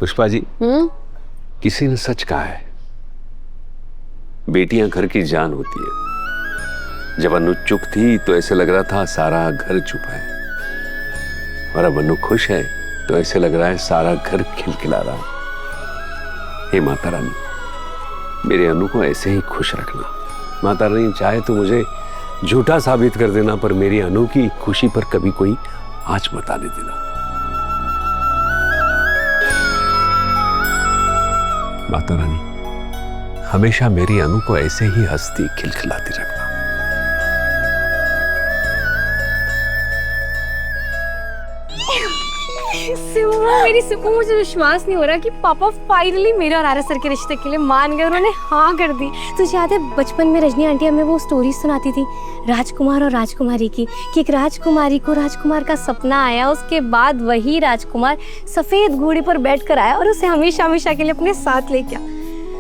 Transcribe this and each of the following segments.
पुष्पा जी, किसी ने सच कहा है, बेटियां घर की जान होती है। जब अनु चुप थी तो ऐसे लग रहा था सारा घर चुप है, और अब अनु खुश है तो ऐसे लग रहा है सारा घर खिलखिला रहा। हे माता रानी, मेरे अनु को ऐसे ही खुश रखना। माता रानी चाहे तो मुझे झूठा साबित कर देना, पर मेरी अनु की खुशी पर कभी कोई आंच मत आने देना। माता रानी, हमेशा मेरी अनु को ऐसे ही हंसती खिलखिलाती रखना। मेरी सिपू, मुझे विश्वास नहीं हो रहा कि पापा फाइनली मेरे और आरस सर के रिश्ते के लिए मान गए। उन्होंने हाँ कर दी। तुझे याद है बचपन में रजनी आंटी हमें वो स्टोरी सुनाती थी राजकुमार और राजकुमारी की, कि एक राजकुमारी को राजकुमार का सपना आया, उसके बाद वही राजकुमार सफेद घोड़े पर बैठकर आया और उसे हमेशा हमेशा के लिए अपने साथ ले गया।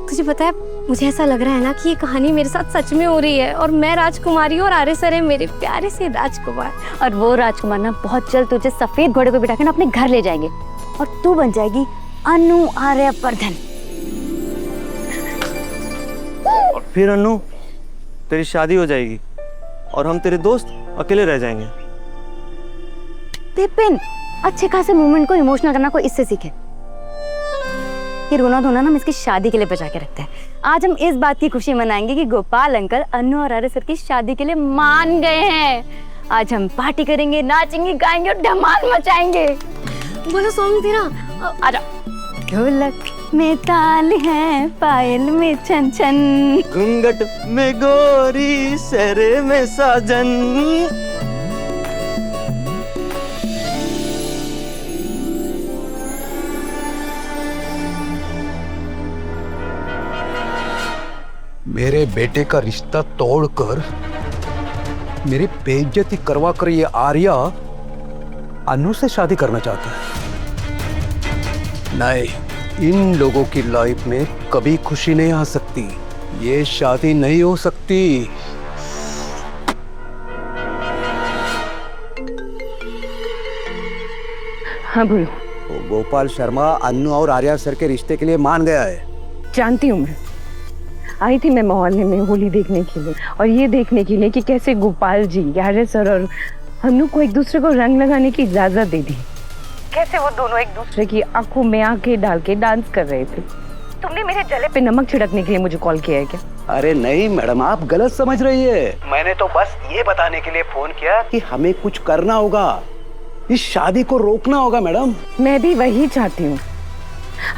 तुझे पता है, मुझे ऐसा लग रहा है ना कि ये कहानी मेरे साथ सच में हो रही है, और मैं राजकुमारी और आरस सर है मेरे प्यारे से राजकुमार। और वो राजकुमार ना बहुत जल्द तुझे सफेद घोड़े पे बिठा के ना अपने घर ले जाएंगे, और तू बन जाएगी अनु आर्यवर्धन। और फिर अनु, तेरी शादी हो जाएगी और हम तेरे दोस्त अकेले रह जाएंगे। विपिन, अच्छे खासे मूवमेंट को इमोशनल करना कोई इससे सीखे। ये रोना धोना ना हम इसकी शादी के लिए बचा के रखते हैं। आज हम इस बात की खुशी मनाएंगे कि गोपाल अंकल अनु और आर्य सर की शादी के लिए मान गए हैं। आज हम पार्टी करेंगे, नाचेंगे, गाएंगे और धमाल मचाएंगे। बोलो सॉन्ग तेरा। आजा। ढोलक में ताल है, पायल में छन छन, घूंघट में गोरी, सहरे में साजन। मेरे बेटे का रिश्ता तोड़कर मेरी बेइज्जती करवा कर ये आर्या अनु से शादी करना चाहता है। नहीं, इन लोगों की लाइफ में कभी खुशी नहीं आ सकती। ये शादी नहीं हो सकती। हाँ बोलो। गोपाल शर्मा अनु और आर्या सर के रिश्ते के लिए मान गया है। जानती हूँ मैं, आई थी मैं मोहल्ले में होली देखने के लिए, और ये देखने के लिए कि कैसे गोपाल जी, आर्य सर और अनु को एक दूसरे को रंग लगाने की इजाजत दे दी। कैसे वो दोनों एक दूसरे की आंखों में आंखें डाल के डांस कर रहे थे। तुमने मेरे जले पे नमक छिड़कने के लिए मुझे कॉल किया है क्या? अरे नहीं मैडम, आप गलत समझ रही है। मैंने तो बस ये बताने के लिए फोन किया कि हमें कुछ करना होगा, इस शादी को रोकना होगा मैडम। मैं भी वही चाहती हूँ।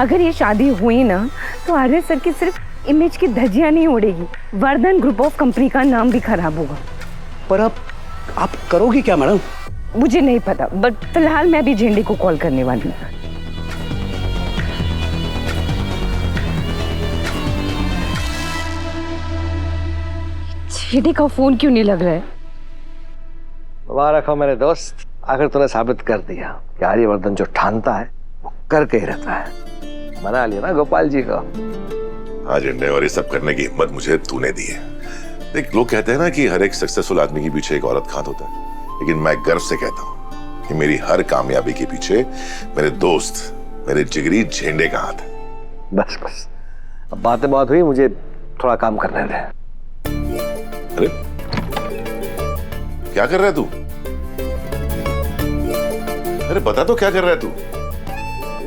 अगर ये शादी हुई ना तो आर्य सर की सिर्फ इमेज की धज्जियां नहीं उड़ेगी, वर्धन ग्रुप ऑफ कंपनी का नाम भी खराब होगा। पर अब आप करोगी क्या मैडम? मुझे नहीं पता, बट फिलहाल मैं भी झेंडे को कॉल करने वाली हूँ। झेंडे का फोन क्यों नहीं लग रहा है? मुबारक हो मेरे दोस्त, आखिर तूने साबित कर दिया कि आर्यवर्धन जो ठानता है वो करके ही रहता है। मना लिया ना गोपाल जी को। आज झंडे और ये सब करने की हिम्मत मुझे तूने दी है। देख, लोग कहते हैं ना कि हर एक सक्सेसफुल आदमी के पीछे एक औरत खात होता है, लेकिन मैं गर्व से कहता हूँ कि मेरी हर कामयाबी के पीछे मेरे दोस्त, मेरे जिगरी झंडे का हाथ है। बस बस, अब बातें बहुत हुई, मुझे थोड़ा काम करने दे। अरे क्या कर रहा है तू? अरे बता तो क्या कर रहा है तू?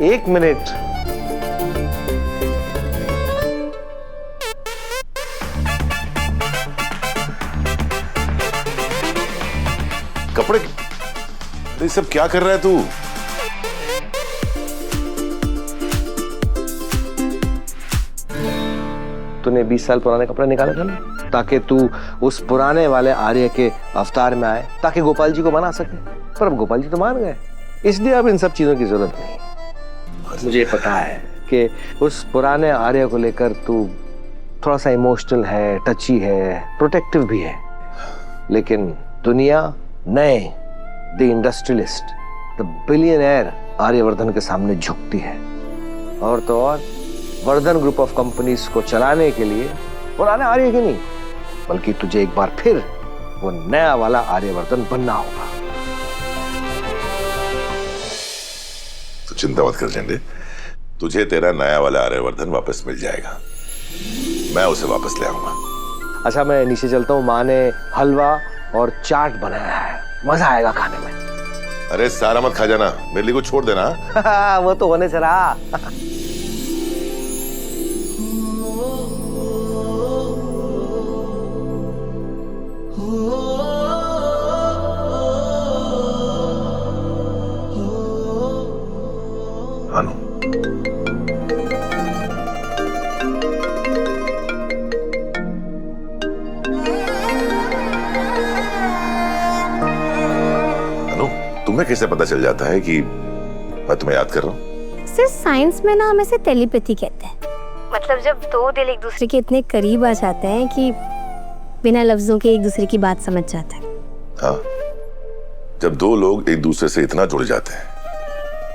एक मिनट। कपड़े? अरे सब क्या कर रहा है तू? तूने 20 साल पुराने कपड़े निकाले थे ना, ताकि तू उस पुराने वाले आर्य के अवतार में आए, ताकि गोपाल जी को मना सके। पर अब गोपाल जी तो मान गए, इसलिए अब इन सब चीजों की जरूरत नहीं। मुझे पता है कि उस पुराने आर्य को लेकर तू थोड़ा सा इमोशनल है, टची है, प्रोटेक्टिव भी है, लेकिन दुनिया नए the industrialist, the billionaire Aryavardhan के सामने झुकती है। और तो और वर्धन ग्रुप ऑफ कंपनीज को चलाने के लिए पुराने आर्य की नहीं, बल्कि तुझे एक बार फिर वो नया वाला आर्यवर्धन बनना होगा। तो चिंता मत कर झंडे, तुझे तेरा नया वाला आर्यवर्धन वापस मिल जाएगा। मैं उसे वापस ले आऊंगा। अच्छा मैं नीचे चलता हूँ, माँ ने हलवा और चाट बनाया है, मजा आएगा खाने में। अरे सारा मत खा जाना, मेरे लिए कुछ छोड़ देना। वो तो होने से रहा। अनु, अनु, तुम्हें कैसे पता चल जाता है कि मैं तुम्हें याद कर रहा हूँ? सिर्फ साइंस में ना हम इसे टेलीपैथी कहते हैं। मतलब जब दो दिल एक दूसरे के इतने करीब आ जाते हैं कि बिना लफ्जों के एक दूसरे की बात समझ जाते हैं। हाँ, जब दो लोग एक दूसरे से इतना जुड़ जाते हैं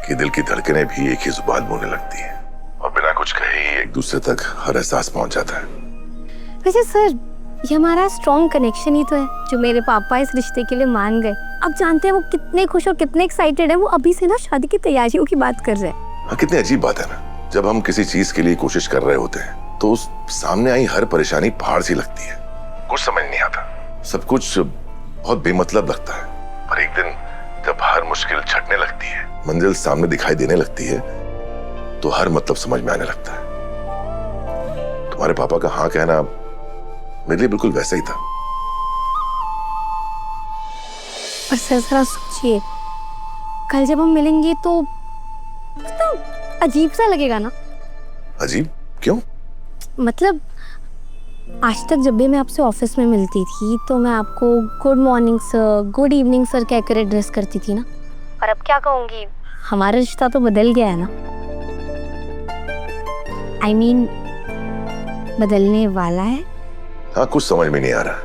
कि दिल की धड़कनें भी एक ही जुबान बोलने लगती हैं और बिना कुछ कहे ही एक दूसरे तक हर एहसास पहुंच जाता है। वैसे सर, ये हमारा स्ट्रॉन्ग कनेक्शन ही तो है जो मेरे पापा इस रिश्ते के लिए मान गए। अब जानते हैं वो कितने खुश और कितने एक्साइटेड है। वो अभी से ना शादी की तैयारियों की बात कर रहे हैं। हाँ, कितनी अजीब बात है ना, जब हम किसी चीज के लिए कोशिश कर रहे होते हैं तो उस सामने आई हर परेशानी पहाड़ सी लगती है, कुछ समझ नहीं आता, सब कुछ बहुत बेमतलब लगता है। पर एक दिन जब हर मुश्किल छटने लगती है, मंजिल सामने दिखाई देने लगती है, तो हर मतलब समझ में आने लगता है। तुम्हारे पापा का हाँ कहना मेरे लिए बिल्कुल वैसा ही था। पर सर जरा सोचिए, कल जब हम मिलेंगे तो अजीब सा लगेगा ना। अजीब क्यों? मतलब आज तक जब भी मैं आपसे ऑफिस में मिलती थी तो मैं आपको good morning sir, good evening sir कहकर एड्रेस करती थी ना। और अब क्या कहूँगी, हमारा रिश्ता तो बदल गया है ना। I mean, बदलने वाला है। हाँ, कुछ समझ में नहीं आ रहा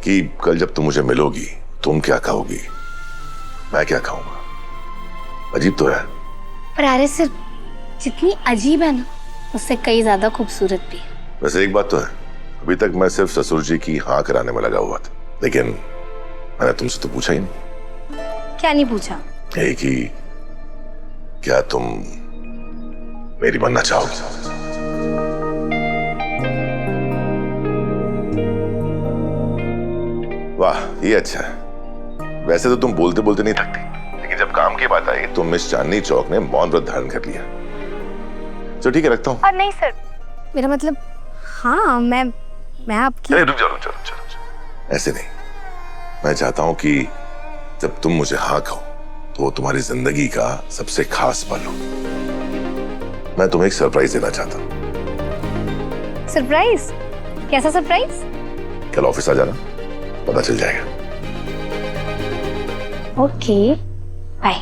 कि कल जब तुम मुझे मिलोगी तुम क्या कहोगी, मैं क्या कहूँगा। अजीब तो है। पर अरे सर, जितनी अजीब है ना उससे कई ज्यादा खूबसूरत भी है। वैसे एक बात तो है, अभी तक मैं सिर्फ ससुर जी की हाँ कराने में लगा हुआ था, लेकिन मैंने तुमसे तो पूछा ही नहीं। क्या नहीं पूछा? यही कि क्या तुम मेरी बनना चाहोगी? वाह, ये अच्छा है। वैसे तो तुम बोलते बोलते नहीं थकती, लेकिन जब काम की बात आई तो मिस चांदनी चौक ने मौन व्रत धारण कर लिया। चलो ठीक है, रखता हूँ। नहीं सर, मेरा मतलब हाँ, मैं आपकी। रुक जाओ। ऐसे नहीं, मैं चाहता हूँ कि जब तुम मुझे हाँ कहो तो वो तुम्हारी जिंदगी का सबसे खास पल हो। मैं तुम्हें एक सरप्राइज देना चाहता हूँ। सरप्राइज? कैसा सरप्राइज? कल ऑफिस आ जाना, पता चल जाएगा। Okay, bye.